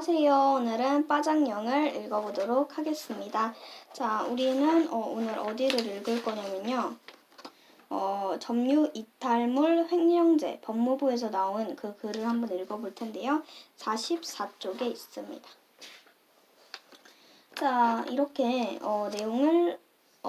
안녕하세요. 오늘은 빠장영을 읽어보도록 하겠습니다. 자, 우리는 오늘 어디를 읽을 거냐면요. 점유 이탈물 횡령죄 법무부에서 나온 그 글을 한번 읽어볼 텐데요. 44쪽에 있습니다. 자, 이렇게 내용을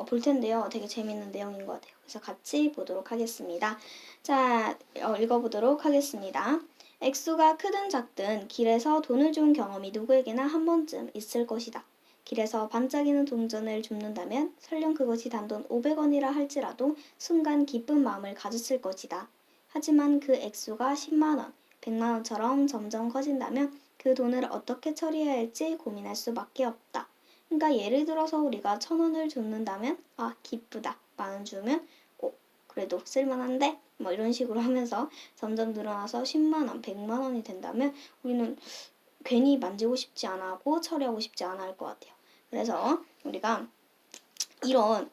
볼 텐데요. 되게 재밌는 내용인 것 같아요. 그래서 같이 보도록 하겠습니다. 자, 읽어보도록 하겠습니다. 액수가 크든 작든 길에서 돈을 준 경험이 누구에게나 한 번쯤 있을 것이다. 길에서 반짝이는 동전을 줍는다면 설령 그것이 단돈 500원이라 할지라도 순간 기쁜 마음을 가졌을 것이다. 하지만 그 액수가 10만원, 100만원처럼 점점 커진다면 그 돈을 어떻게 처리해야 할지 고민할 수밖에 없다. 그러니까 예를 들어서 우리가 1,000원을 줬는다면 기쁘다. 10,000원 주면 그래도 쓸만한데? 뭐 이런 식으로 하면서 점점 늘어나서 10만원, 100만원이 된다면 우리는 괜히 만지고 싶지 않아 하고 처리하고 싶지 않아 할 것 같아요. 그래서 우리가 이런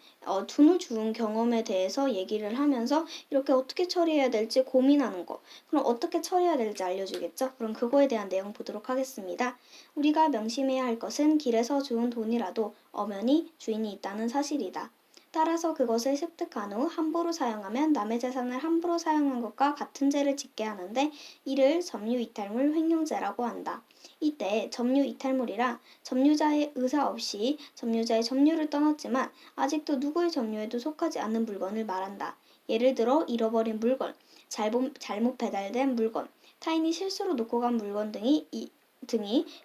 돈을 준 경험에 대해서 얘기를 하면서 이렇게 어떻게 처리해야 될지 고민하는 거. 그럼 어떻게 처리해야 될지 알려주겠죠? 그럼 그거에 대한 내용 보도록 하겠습니다. 우리가 명심해야 할 것은 길에서 주운 돈이라도 엄연히 주인이 있다는 사실이다. 따라서 그것을 습득한 후 함부로 사용하면 남의 재산을 함부로 사용한 것과 같은 죄를 짓게 하는데 이를 점유이탈물 횡령죄라고 한다. 이때 점유이탈물이라 점유자의 의사 없이 점유자의 점유를 떠났지만 아직도 누구의 점유에도 속하지 않는 물건을 말한다. 예를 들어 잃어버린 물건, 잘못 배달된 물건, 타인이 실수로 놓고 간 물건 등이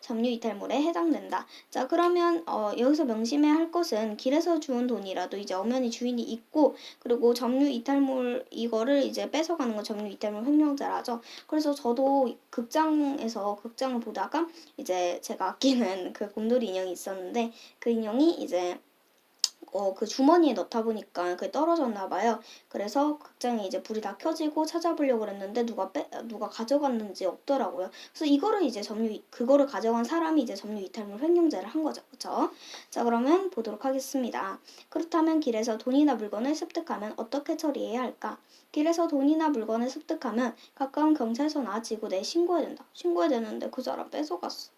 점유이탈물에 해당된다. 자, 그러면 여기서 명심해야 할 것은 길에서 주운 돈이라도 이제 엄연히 주인이 있고 그리고 점유이탈물 이거를 이제 뺏어가는 건 점유이탈물 횡령죄라죠. 그래서 저도 극장을 보다가 이제 제가 아끼는 그 곰돌이 인형이 있었는데 그 인형이 이제 그 주머니에 넣다 보니까 그게 떨어졌나 봐요. 그래서 극장에 이제 불이 다 켜지고 찾아보려고 그랬는데 누가 가져갔는지 없더라고요. 그래서 이거를 이제 그거를 가져간 사람이 이제 점유이탈물 횡령죄를 한 거죠. 그렇죠? 자, 그러면 보도록 하겠습니다. 그렇다면 길에서 돈이나 물건을 습득하면 어떻게 처리해야 할까? 길에서 돈이나 물건을 습득하면 가까운 경찰서나 지구대에 신고해야 된다. 신고해야 되는데 그 사람 뺏어갔어.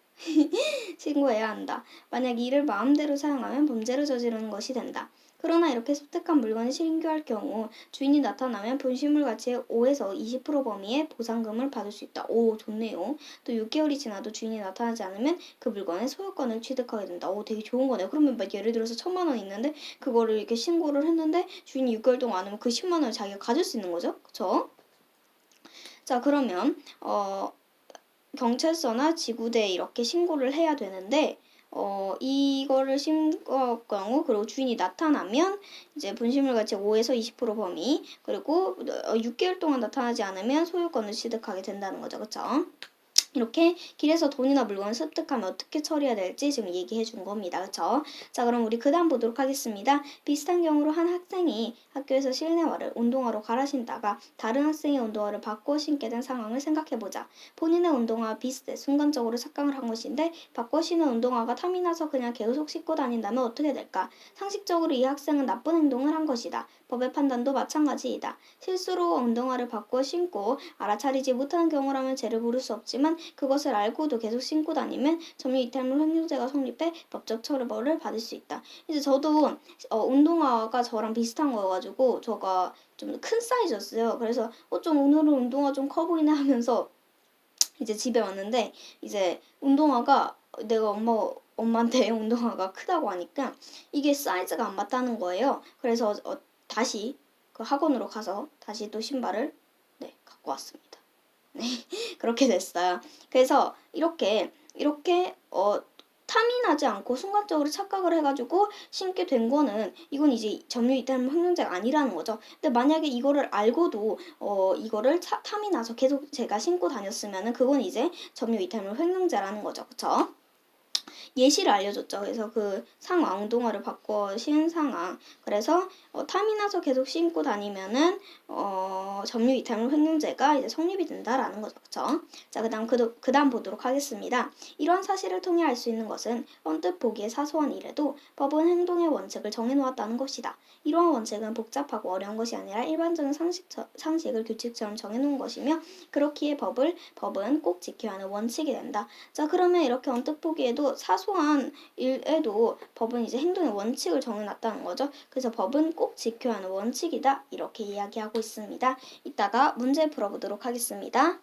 신고해야 한다. 만약 이를 마음대로 사용하면 범죄를 저지르는 것이 된다. 그러나 이렇게 습득한 물건이 신고할 경우 주인이 나타나면 분실물 가치의 5에서 20% 범위의 보상금을 받을 수 있다. 오, 좋네요. 또 6개월이 지나도 주인이 나타나지 않으면 그 물건의 소유권을 취득하게 된다. 오, 되게 좋은 거네요. 그러면 막 예를 들어서 1,000만 원 있는데 그거를 이렇게 신고를 했는데 주인이 6개월 동안 안 하면 그 10만 원을 자기가 가질 수 있는 거죠. 그쵸? 자, 그러면 경찰서나 지구대에 이렇게 신고를 해야 되는데 이거를 신고할 경우 그리고 주인이 나타나면 이제 분실물 가치 5에서 20% 범위 그리고 6개월 동안 나타나지 않으면 소유권을 취득하게 된다는 거죠. 그렇죠? 이렇게 길에서 돈이나 물건을 습득하면 어떻게 처리해야 될지 지금 얘기해 준 겁니다. 그렇죠? 자, 그럼 우리 그 다음 보도록 하겠습니다. 비슷한 경우로 한 학생이 학교에서 실내화를 운동화로 갈아 신다가 다른 학생의 운동화를 바꿔 신게 된 상황을 생각해보자. 본인의 운동화와 비슷해 순간적으로 착각을 한 것인데 바꿔 신은 운동화가 탐이 나서 그냥 계속 신고 다닌다면 어떻게 될까? 상식적으로 이 학생은 나쁜 행동을 한 것이다. 법의 판단도 마찬가지이다. 실수로 운동화를 바꿔 신고 알아차리지 못하는 경우라면 죄를 물을 수 없지만 그것을 알고도 계속 신고 다니면 점유이탈물 횡령죄가 성립해 법적 처벌을 받을 수 있다. 이제 저도 운동화가 저랑 비슷한 거여가지고 저가 좀 큰 사이즈였어요. 그래서 좀 오늘은 운동화 좀 커 보이네 하면서 이제 집에 왔는데 이제 운동화가 내가 엄마한테 운동화가 크다고 하니까 이게 사이즈가 안 맞다는 거예요. 그래서 다시 그 학원으로 가서 다시 또 신발을 갖고 왔습니다. 네, 그렇게 됐어요. 그래서 이렇게 탐이 나지 않고 순간적으로 착각을 해가지고 신게 된 거는 이건 이제 점유이탈물 횡령죄가 아니라는 거죠. 근데 만약에 이거를 알고도 이거를 탐이 나서 계속 제가 신고 다녔으면은 그건 이제 점유이탈물 횡령죄라는 거죠. 그쵸? 예시를 알려줬죠. 그래서 그 상황, 웅동어를 바꿔 시행상황. 그래서 탐이 나서 계속 신고 다니면은 점유 이탈물 횡령죄가 이제 성립이 된다라는 거죠. 그쵸? 자, 그다음 보도록 하겠습니다. 이런 사실을 통해 알 수 있는 것은 언뜻 보기에 사소한 일에도 법은 행동의 원칙을 정해놓았다는 것이다. 이러한 원칙은 복잡하고 어려운 것이 아니라 일반적인 상식을 규칙처럼 정해놓은 것이며 그렇기에 법은 꼭 지켜야 하는 원칙이 된다. 자, 그러면 이렇게 언뜻 보기에도 사소한 일에도 법은 이제 행동의 원칙을 정해놨다는 거죠. 그래서 법은 꼭 지켜야 하는 원칙이다. 이렇게 이야기하고 있습니다. 이따가 문제 풀어보도록 하겠습니다.